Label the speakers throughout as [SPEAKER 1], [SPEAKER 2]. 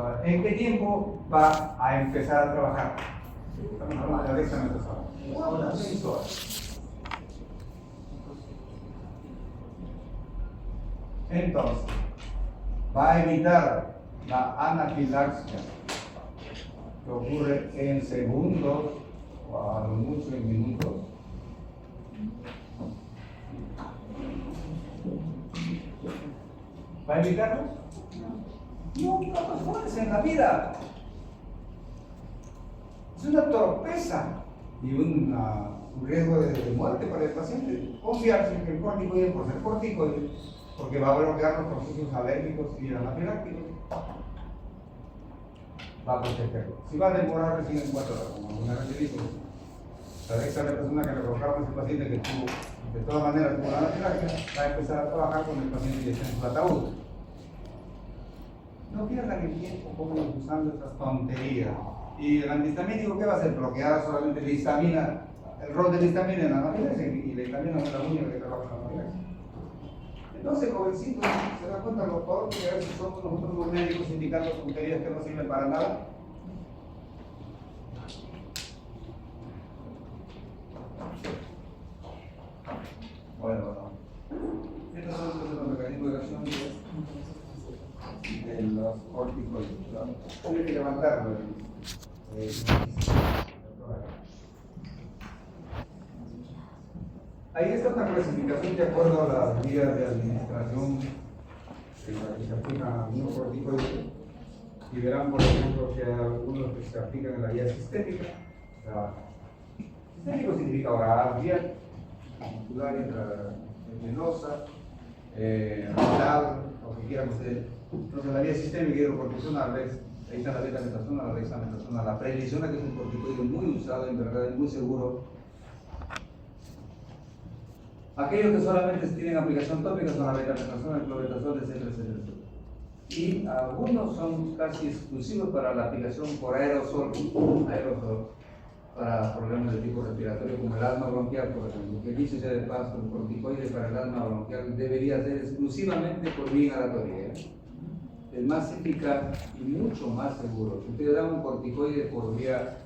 [SPEAKER 1] dexametasona. ¿En qué tiempo va a empezar a trabajar? Estamos hablando de la dexametasona. 4 a 6 horas. Entonces, va a evitar la anafilaxia que ocurre en segundos o a lo mucho en minutos. ¿Va a evitarlo? No, no fuerza en la vida. Es una torpeza y un riesgo de muerte para el paciente. Confiarse en que el corticoide, por ser corticoide, porque va a bloquear los procesos alérgicos y anafilácticos, va a protegerlo. Si va a demorar recién en 4 horas, como una vez dijo, la dexametasona que le colocamos a ese paciente que tuvo, de todas maneras tuvo la anafilaxia, va a empezar a trabajar con el paciente que está en su ataúd. No pierdan el tiempo como usando estas tonterías. Y el antihistamínico, ¿qué va a hacer? Bloquear solamente la histamina, el rol de la histamina en la anafilaxia, y la histamina no es la única que trabaja en la anafilaxia. Entonces, jovencitos, se dan cuenta lo peor que a veces somos nosotros los médicos indicando tonterías que no sirven para nada. Bueno, estos son los mecanismos de acción de los corticoides. Tiene que levantarlo. Ahí está una clasificación de acuerdo a las vías de administración que se aplican a algunos corticoides, y verán, por ejemplo, que hay algunos que se aplican en la vía sistémica. O sea, sistémico significa oral, vía muscular, intravenosa, renal, lo que quieran ustedes. Entonces, la vía sistémica hidrocortisona, ahí está la betametasona, la dexametasona, la prednisona, que es un corticoide muy usado, en verdad es muy seguro. Aquellos que solamente tienen aplicación tópica son la betametasona, el clobetasol, etcétera. Y algunos son casi exclusivos para la aplicación por aerosol, para problemas de tipo respiratorio, como el asma bronquial, por ejemplo. Que dicho sea de paso, el corticoide para el asma bronquial debería ser exclusivamente por vía inhalatoria. Es más eficaz y mucho más seguro. Si ustedes dan un corticoide por vía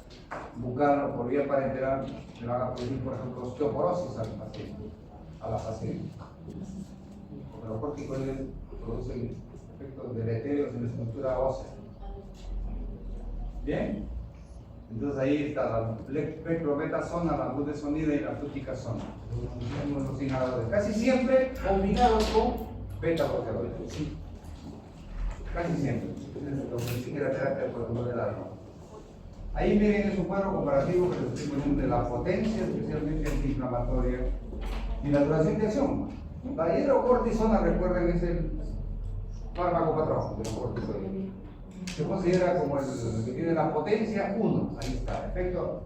[SPEAKER 1] bucal o por vía parenteral, le van a producir, por ejemplo, osteoporosis al paciente, a la paciente. Porque los corticoides producen efectos deleterios en la estructura ósea. ¿Bien? Entonces ahí está la beclometasona, la budesonida y la fluticasona. Los inhaladores. Casi siempre combinados con beta-bloqueadores. Sí. Casi siempre. Lo que sí que la terapia por ejemplo del alma. Ahí miren, es un cuadro comparativo que les estoy poniendo de la potencia, especialmente antiinflamatoria, y la duración de acción. La hidrocortisona, recuerden, es el fármaco patrón de los corticoides. Se considera como el que tiene la potencia 1. Ahí está, efecto.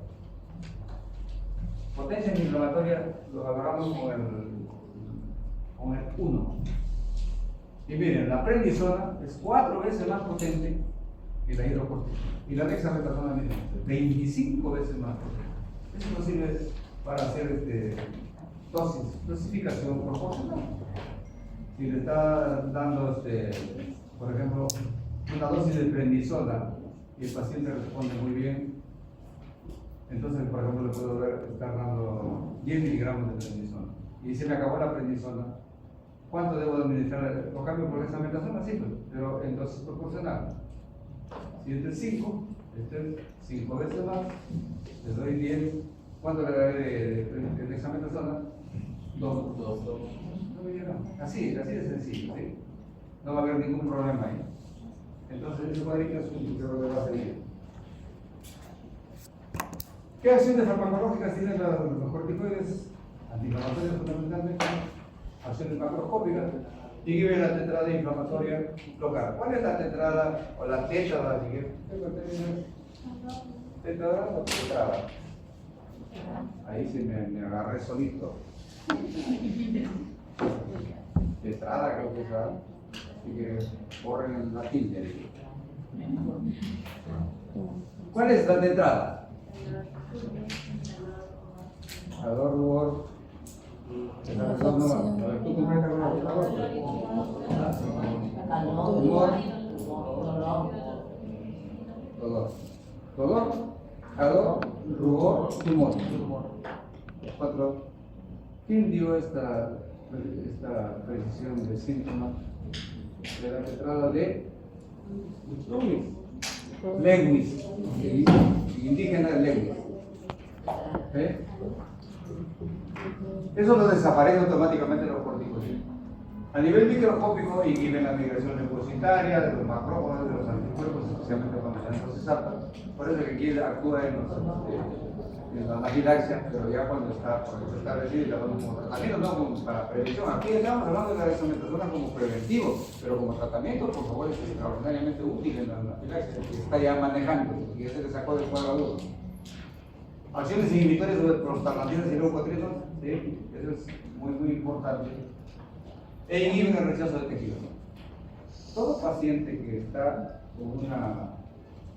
[SPEAKER 1] Potencia antiinflamatoria lo valoramos con el 1. Y miren, la prednisona es 4 veces más potente que la hidrocortisona. Y la dexametasona, miren, 25 veces más potente. Eso nos sirve para hacer dosificación proporcional. Si le está dando, por ejemplo, una dosis de prednisona y el paciente responde muy bien, entonces, por ejemplo, le puedo estar dando 10 miligramos de prednisona. Y si me acabó la prednisona, ¿cuánto debo administrar? ¿Lo cambio por dexametasona? Sí, pero en dosis proporcional. Si este es 5, este es 5 veces más, le doy 10. ¿Cuánto le daré de dexametasona? 2. Así de sencillo, ¿sí? No va a haber ningún problema ahí. Entonces, ese cuadrito es un que va a seguir. ¿Qué acciones farmacológicas tienen los corticoides? Antiinflamatorios fundamentalmente, acciones macroscópicas, y que ve la tetrada inflamatoria local. ¿Cuál es la tetrada o la tétrada? ¿Tetrada o tetrada? Ahí sí me agarré solito. Tetrada creo que es, así que borren en la tilde. ¿Cuál es la tetrada? Ador, rubor. A ver, tú completa con la Dolor, calor, rubor, tumor. 4. ¿Quién dio esta precisión de síntomas de la letrada de Lewis, indígena de Lewis? ¿Eh? Eso lo desaparece automáticamente los corticoides. A nivel microscópico inhiben la migración leucocitaria de los macrófagos, de los anticuerpos, especialmente cuando se han procesado. Por eso que aquí actúa en la anafilaxia, pero ya cuando está establecido y la damos como tratamiento, no como para prevención. Aquí estamos hablando de la dexametasona como preventivo, pero como tratamiento, por favor, es extraordinariamente útil en la anafilaxia, que está ya manejando y ese le sacó del cuadro agudo. Acciones inhibitorias de prostaglandinas y leucotrienos, sí, eso es muy importante. E inhiben el rechazo de tejido. Todo paciente que está con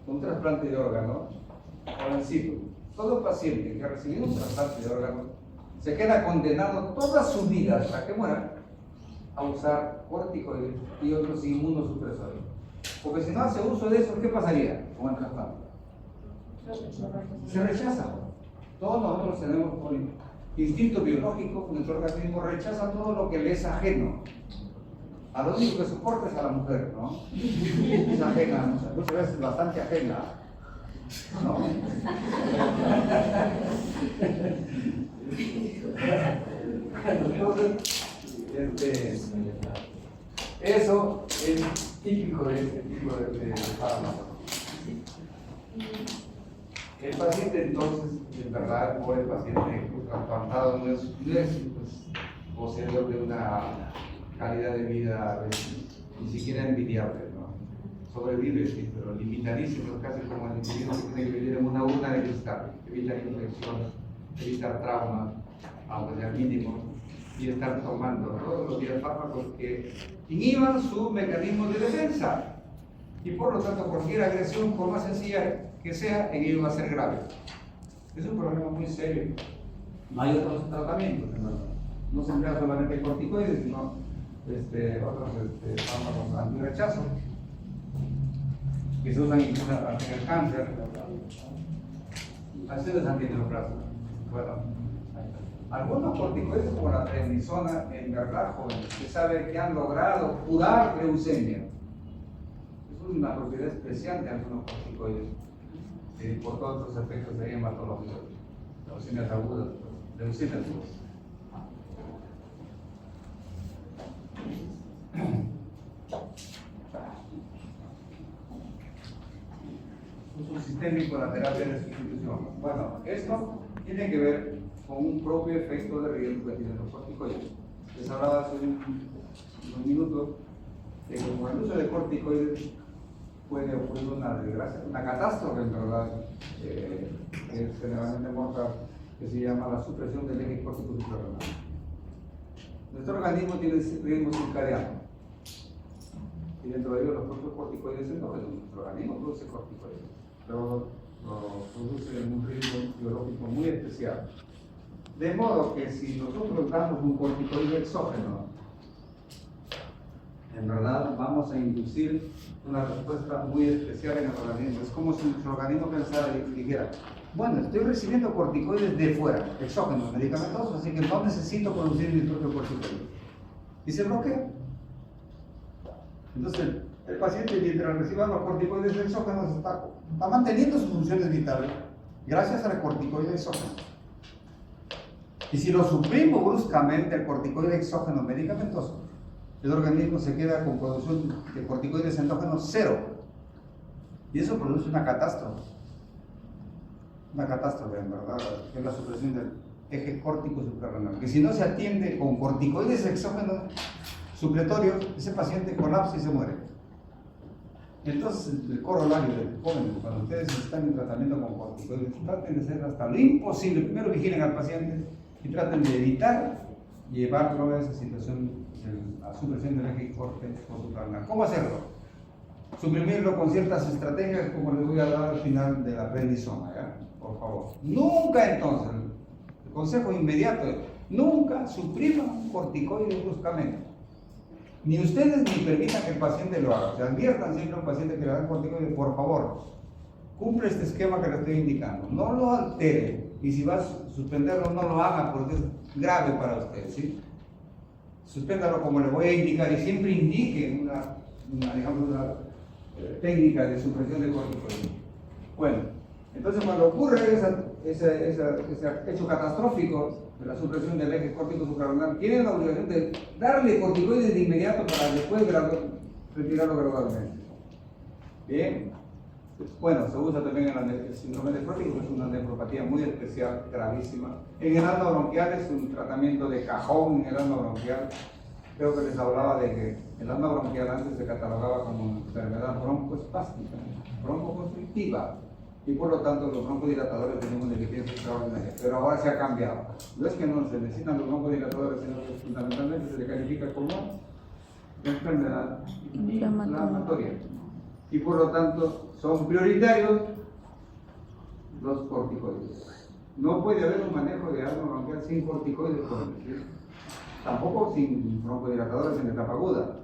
[SPEAKER 1] un trasplante de órgano, jovencito, todo paciente que ha recibido un trasplante de órgano, se queda condenado toda su vida hasta que muera a usar corticoides y otros inmunosupresores. Porque si no hace uso de eso, ¿qué pasaría con el trasplante? Se rechaza. Todos nosotros tenemos por instinto biológico, nuestro organismo rechaza todo lo que le es ajeno. A lo único que soporta es a la mujer, ¿no? Es ajena, muchas veces bastante ajena, ¿no? Entonces, eso es típico de este tipo de fármacos. El paciente entonces, en verdad, el pobre paciente trasplantado no es poseedor de una calidad de vida ni siquiera envidiable, ¿no? Sobrevive, sí, pero limitadísimo, casi como el individuo que tiene que vivir en una urna de cristal, evitar infecciones, evitar traumas, aunque sea mínimo, y estar tomando todos los días fármacos que inhiban su mecanismo de defensa. Y por lo tanto, cualquier agresión, por más sencilla que sea, en ello va a ser grave. Es un problema muy serio. No hay otros tratamientos, no se emplea solamente corticoides, sino otros fármacos antirrechazo que se usan incluso en el cáncer. Acciones antineoplásicas. Bueno, algunos corticoides como la prednisona, en verdad, jóvenes, se sabe que han logrado curar leucemia. Es una propiedad especial de algunos corticoides, por todos los efectos de hematológicos, leucemias agudas, leucemias agudas. Uso sistémico en la terapia de sustitución. Bueno, esto tiene que ver con un propio efecto de riesgo que tienen los corticoides. Les hablaba hace unos minutos de que con el uso de corticoides puede ocurrir una desgracia, una catástrofe en verdad, que es generalmente mortal, que se llama la supresión del eje córtico suprarrenal. Nuestro organismo tiene ritmo circadiano. Y dentro de ellos los propios corticoides endógenos. Nuestro organismo produce corticoides, pero lo produce en un ritmo biológico muy especial. De modo que si nosotros damos un corticoide exógeno, en verdad vamos a inducir una respuesta muy especial en el organismo. Es como si nuestro organismo pensara y dijera: bueno, estoy recibiendo corticoides de fuera, exógenos, medicamentosos, así que no necesito producir mi propio corticoide. Y se bloquea. Entonces, el paciente, mientras reciba los corticoides exógenos, está manteniendo sus funciones vitales gracias al corticoide exógeno. Y si lo suprimo bruscamente el corticoide exógeno medicamentoso, el organismo se queda con producción de corticoides endógenos cero. Y eso produce una catástrofe. Una catástrofe, en verdad, que es la supresión del eje córtico suprarrenal. Que si no se atiende con corticoides exógenos supletorios, ese paciente colapsa y se muere. Entonces, el corolario del joven, cuando ustedes están en tratamiento con corticoides, traten de hacer hasta lo imposible. Primero vigilen al paciente y traten de evitar llevarlo a esa situación, a supresión del eje córtico suprarrenal. ¿Cómo hacerlo? Suprimirlo con ciertas estrategias, como les voy a dar al final de la prednisona, ¿ya? Por favor. Nunca entonces, el consejo inmediato es: nunca supriman un corticoide bruscamente. Ni ustedes ni permitan que el paciente lo haga. O sea, adviertan siempre a un paciente que le dan corticoide: por favor, cumple este esquema que le estoy indicando. No lo altere. Y si vas a suspenderlo, no lo haga porque es grave para usted, ¿sí? Suspéndalo como le voy a indicar y siempre indique digamos, una técnica de supresión de corticoides. Bueno, entonces cuando ocurre ese hecho catastrófico de la supresión del eje córtico suprarrenal, tienen la obligación de darle corticoides de inmediato para después retirarlo gradualmente. Bien. Bueno, se usa también en el síndrome nefrótico, que es una nefropatía muy especial, gravísima. En el asma bronquial es un tratamiento de cajón en el asma bronquial. Creo que les hablaba de que el asma bronquial antes se catalogaba como enfermedad broncoespástica, broncoconstrictiva, y por lo tanto los broncodilatadores tenían una eficiencia extraordinaria. Pero ahora se ha cambiado. No es que no se necesitan los broncodilatadores, sino que fundamentalmente se le califica como enfermedad inflamatoria. Y por lo tanto son prioritarios los corticoides. No puede haber un manejo de asma bronquial sin corticoides, por decir. Tampoco sin broncodilatadores en etapa aguda.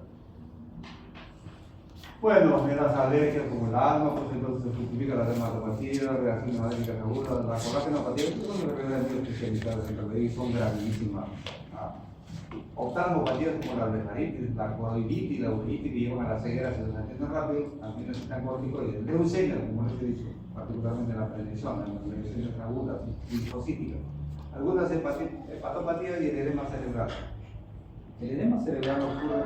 [SPEAKER 1] Bueno, en las alergias como el asma, pues entonces se justifica la dermatopatía, reacciones alérgicas agudas, la colágenopatía, que son enfermedades muy especializadas en realidad y son gravísimas. Oftalmopatías como la blefaritis, la coroiditis, la uveitis, que llevan a las cegueras y los atienden rápido, también necesitan corticoides. Leucemia, como les he dicho, particularmente la prednisona, en las leucemias agudas y linfocíticas. Algunas hepatopatías y el edema cerebral. El edema cerebral ocurre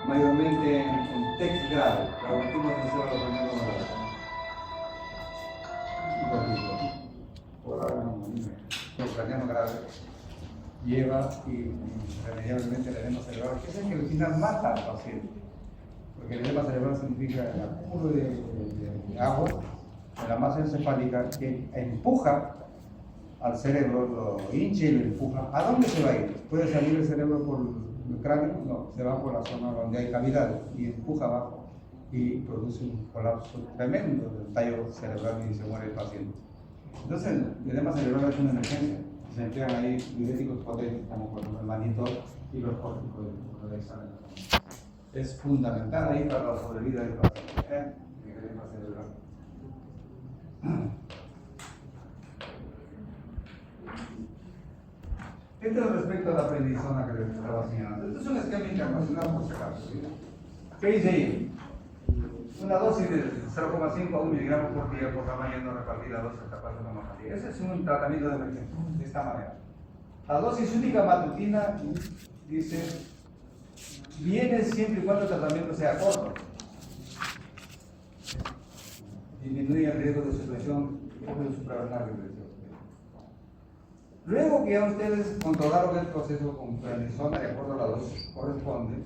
[SPEAKER 1] mayormente en TEC grave, traumatismo sensorial orgánico grave. Grave lleva irremediablemente el edema cerebral, que es el que al final mata al paciente. Porque el edema cerebral significa el acúmulo de agua en la masa encefálica que empuja al cerebro, lo hincha y lo empuja. ¿A dónde se va a ir? ¿Puede salir el cerebro por el cráneo? No, se va por la zona donde hay cavidades y empuja abajo y produce un colapso tremendo del tallo cerebral y se muere el paciente. Entonces, el edema cerebral es una emergencia. Se emplean ahí diuréticos potentes como por ejemplo el mannitol y los córticos de examen. Es fundamental ahí para la sobrevida del paciente. El edema cerebral. Esto es respecto a la prednisona que les estaba señalando. Esto es un esquema internacional por si acaso. ¿Qué dice ahí? Una dosis de 0,5 a 1 miligramo por día por la mañana repartida a 2 etapas de homeopatía. Ese es un tratamiento de emergencia, de esta manera. La dosis única matutina, dice, viene siempre y cuando el tratamiento sea corto. Disminuye el riesgo de supresión suprarrenal. Luego que ya ustedes controlaron el proceso con prednisona de acuerdo a la dosis que corresponde,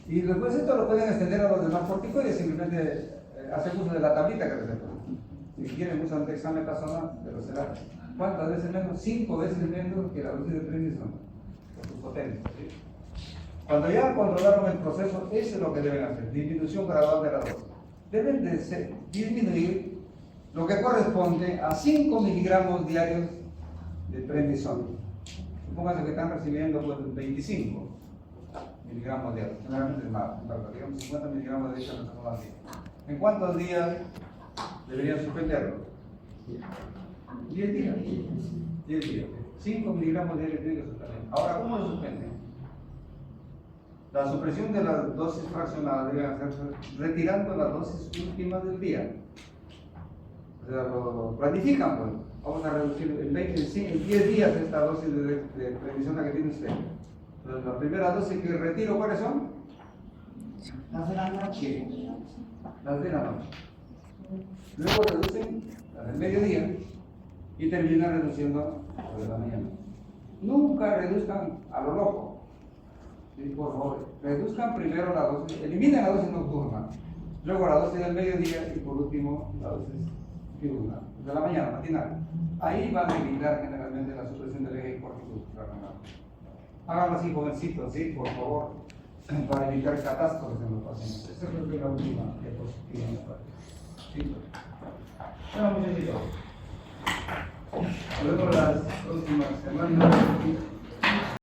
[SPEAKER 1] y después esto lo pueden extender a los demás corticoides, simplemente hacen uso de la tablita que les doy. Si quieren usan dexametasona, pero será ¿cuántas veces menos? 5 veces menos que la dosis de prednisona, por su potencia. ¿Sí? Cuando ya controlaron el proceso, eso es lo que deben hacer, disminución gradual de la dosis. Deben de disminuir lo que corresponde a 5 miligramos diarios de prednisona. Supónganse que están recibiendo pues, 25 miligramos diarios, generalmente es más, digamos 50 miligramos de dexametasona al día. ¿En cuántos días deberían suspenderlo? 10 días. 10 días. 5 miligramos diarios de suspender. Ahora, ¿cómo lo suspenden? La supresión de las dosis fraccionadas debe hacerse retirando las dosis últimas del día. O sea, lo planifican, pues. Vamos a reducir en 10 días esta dosis de prednisona que tiene usted. Entonces, la primera dosis que retiro, ¿cuáles son? Las de la noche. Las de la noche. Luego reducen las del mediodía y terminan reduciendo las de la mañana. Nunca reduzcan a lo loco. ¿Sí? Por favor, reduzcan primero la dosis, eliminen la dosis nocturna, luego la dosis del mediodía y por último la dosis diurna, de la mañana, matinal. Ahí van a evitar generalmente la supresión del eje córtico suprarrenal. Háganlo así, jovencitos, ¿sí? Por favor, para evitar catástrofes en los pacientes. Esta creo que es la última diapositiva. ¿Sí? Bueno, muchachitos. Luego las próximas semanas.